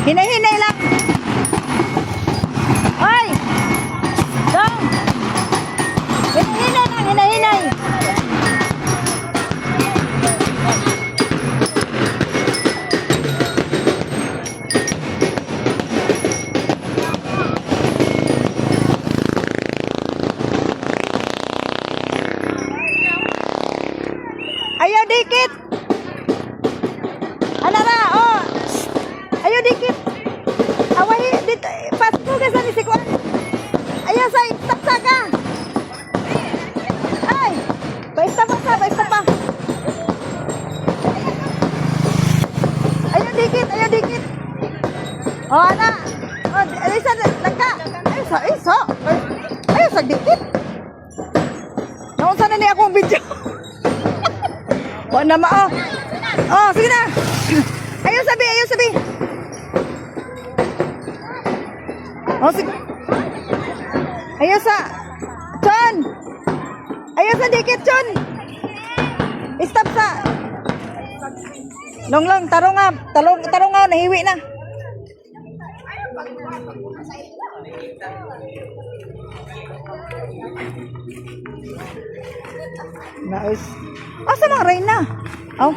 Hinay-hinay lang. Ay! Dong! Hinay-hinay lang, hinay-hinay. Ayaw dikit. Alara, oh. Ayaw dikit. Away, dito. Pas mo ka sa nisikuan. Ayaw sa istapsa ka. Ay. Baistap pa, baistap pa. Ayaw dikit, ayaw dikit. Oh, ana. Oh, isa, langka. Isa. Ayaw sa dikit. Naunsa na niya akong video. Wala na oh. Oh, sige na. Ayaw sabi, ayaw sabi. Oh, sige. Ayaw sa Chon. Ayaw sa dikit, Chon. Stop sa. Long, tarong nga, nahiwi na. Nice. Asa mga Reyna? Oh.